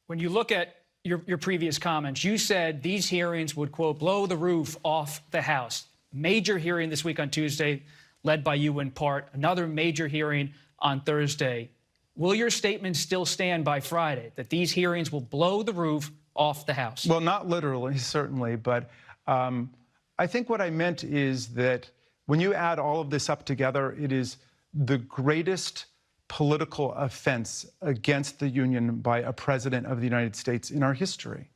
When you look at your previous comments, you said these hearings would, quote, blow the roof off the House. Major hearing this week on Tuesday, led by you in part. Another major hearing on Thursday. Will your statement still stand by Friday, that these hearings will blow the roof off the House? Well, not literally, certainly, but I think what I meant is that when you add all of this up together, it is the greatest political offense against the Union by a president of the United States in our history.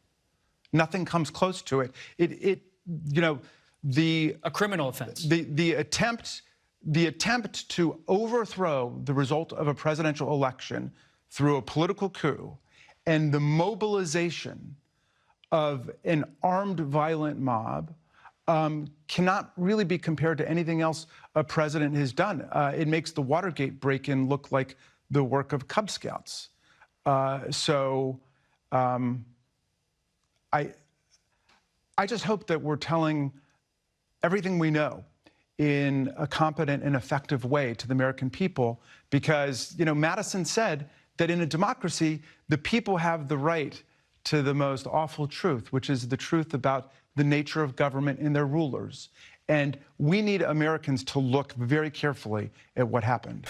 Nothing comes close to it. A criminal offense. The attempt to overthrow the result of a presidential election through a political coup and the mobilization of an armed violent mob cannot really be compared to anything else a president has done. It makes the Watergate break-in look like the work of Cub Scouts. I just hope that we're telling everything we know in a competent and effective way to the American people, because, Madison said that in a democracy, the people have the right to the most awful truth, which is the truth about the nature of government and their rulers. And we need Americans to look very carefully at what happened.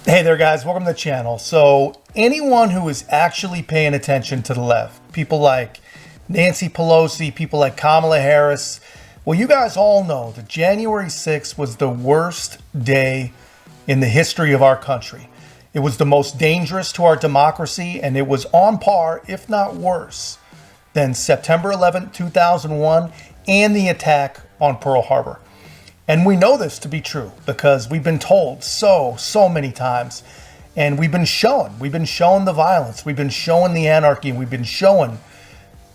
Hey there, guys. Welcome to the channel. So anyone who is actually paying attention to the left, people like Nancy Pelosi, people like Kamala Harris, well, you guys all know that January 6th was the worst day in the history of our country. It was the most dangerous to our democracy, and it was on par, if not worse, than September 11th, 2001, and the attack on Pearl Harbor. And we know this to be true because we've been told so many times, and we've been shown the violence, we've been shown the anarchy, and we've been shown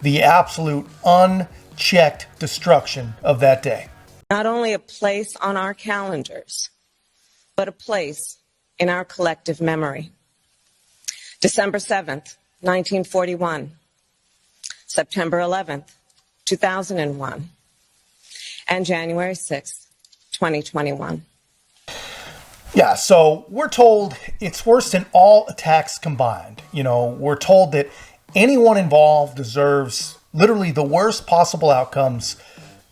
the absolute unchecked destruction of that day. Not only a place on our calendars, but a place in our collective memory. December 7th, 1941. September 11th, 2001. And January 6th, 2021. Yeah, so we're told it's worse than all attacks combined. We're told that anyone involved deserves literally the worst possible outcomes,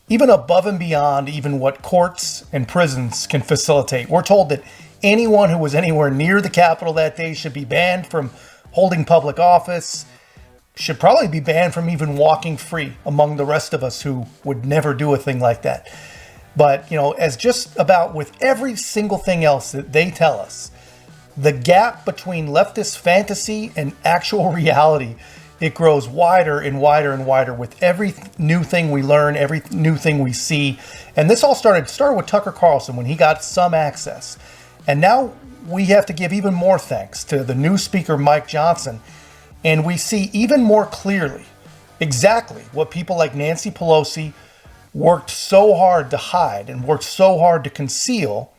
even above and beyond even what courts and prisons can facilitate. We're told that anyone who was anywhere near the Capitol that day should be banned from holding public office, should probably be banned from even walking free among the rest of us who would never do a thing like that. But, as just about with every single thing else that they tell us, the gap between leftist fantasy and actual reality, it grows wider and wider and wider with every new thing we learn, every new thing we see. And this all started with Tucker Carlson when he got some access. And now we have to give even more thanks to the new speaker, Mike Johnson. And we see even more clearly exactly what people like Nancy Pelosi worked so hard to hide and worked so hard to conceal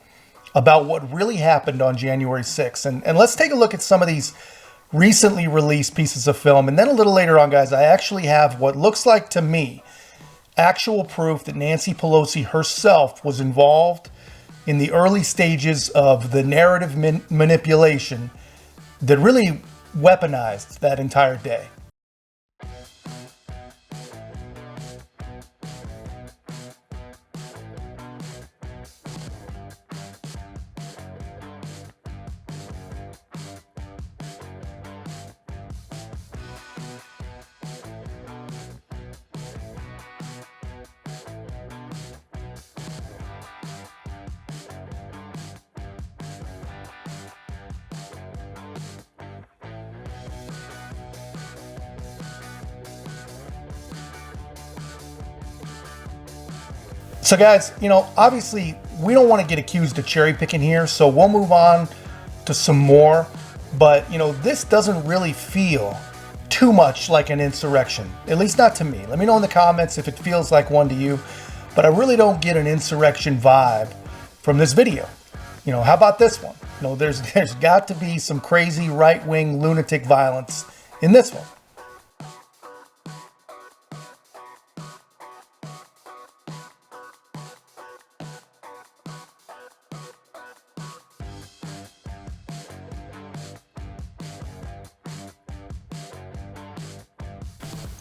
about what really happened on January 6th. And let's take a look at some of these recently released pieces of film. And then a little later on, guys, I actually have what looks like to me actual proof that Nancy Pelosi herself was involved in the early stages of the narrative manipulation that really weaponized that entire day. So guys, obviously we don't want to get accused of cherry picking here, so we'll move on to some more. But, this doesn't really feel too much like an insurrection, at least not to me. Let me know in the comments if it feels like one to you, but I really don't get an insurrection vibe from this video. How about this one? There's got to be some crazy right-wing lunatic violence in this one.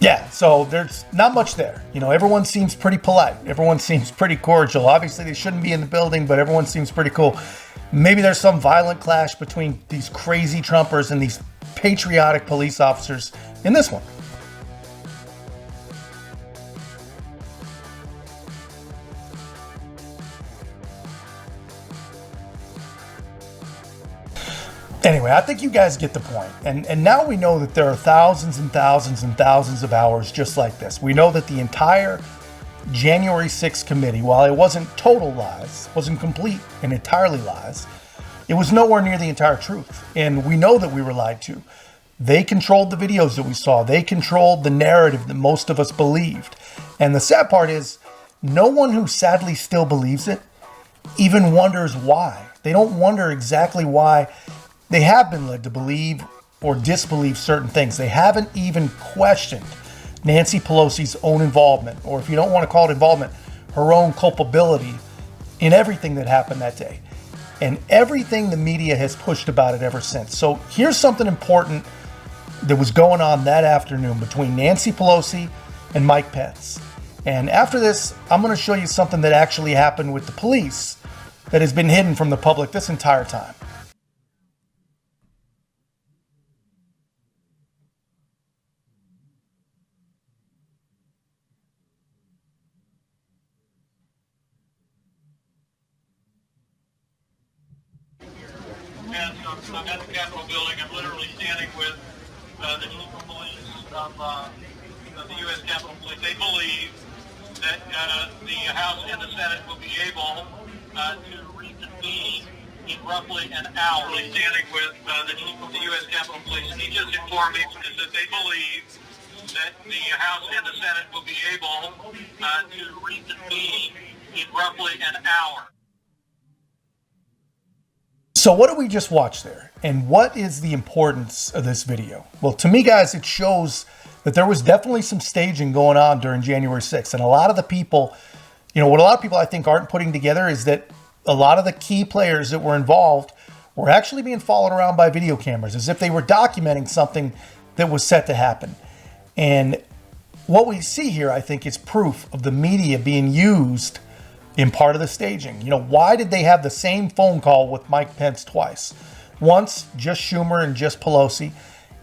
Yeah, so there's not much there. You know, everyone seems pretty polite. Everyone seems pretty cordial. Obviously, they shouldn't be in the building, but everyone seems pretty cool. Maybe there's some violent clash between these crazy Trumpers and these patriotic police officers in this one. Anyway, I think you guys get the point. And now we know that there are thousands and thousands and thousands of hours just like this. We know that the entire January 6th committee, while it wasn't total lies, wasn't complete and entirely lies, it was nowhere near the entire truth. And we know that we were lied to. They controlled the videos that we saw. They controlled the narrative that most of us believed. And the sad part is, no one who sadly still believes it even wonders why. They don't wonder exactly why they have been led to believe or disbelieve certain things. They haven't even questioned Nancy Pelosi's own involvement, or if you don't want to call it involvement, her own culpability in everything that happened that day and everything the media has pushed about it ever since. So here's something important that was going on that afternoon between Nancy Pelosi and Mike Pence. And after this, I'm going to show you something that actually happened with the police that has been hidden from the public this entire time. And I'm at the Capitol building. I'm literally standing with the chief of police of the U.S. Capitol Police. They believe that the House and the Senate will be able to reconvene in roughly an hour. I'm standing with the chief of the U.S. Capitol Police. He just informed me that they believe that the House and the Senate will be able to reconvene in roughly an hour. So what did we just watch there? And what is the importance of this video? Well, to me, guys, it shows that there was definitely some staging going on during January 6th. And a lot of the people, you know, what a lot of people I think aren't putting together is that a lot of the key players that were involved were actually being followed around by video cameras as if they were documenting something that was set to happen. And what we see here, I think, is proof of the media being used in part of the staging. You know, why did they have the same phone call with Mike Pence twice? Once just Schumer and just Pelosi,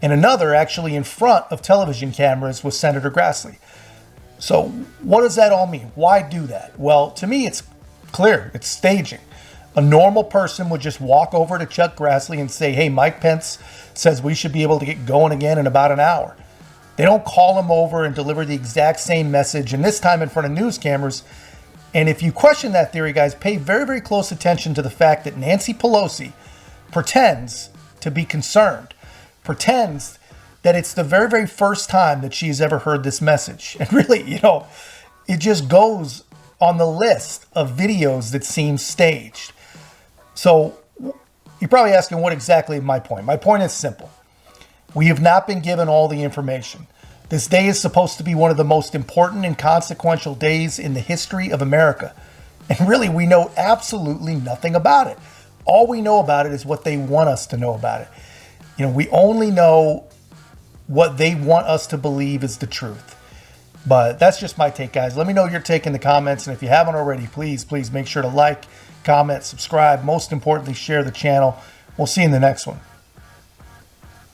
and another actually in front of television cameras with Senator Grassley. So what does that all mean? Why do that? Well, to me, it's clear. It's staging. A normal person would just walk over to Chuck Grassley and say, hey, Mike Pence says we should be able to get going again in about an hour. They don't call him over and deliver the exact same message, and this time in front of news cameras. And if you question that theory, guys, pay very, very close attention to the fact that Nancy Pelosi pretends to be concerned, pretends that it's the very, very first time that she's ever heard this message. And really, you know, it just goes on the list of videos that seem staged. So you're probably asking what exactly is my point. My point is simple. We have not been given all the information. This day is supposed to be one of the most important and consequential days in the history of America. And really, we know absolutely nothing about it. All we know about it is what they want us to know about it. You know, we only know what they want us to believe is the truth. But that's just my take, guys. Let me know your take in the comments. And if you haven't already, please make sure to like, comment, subscribe. Most importantly, share the channel. We'll see you in the next one.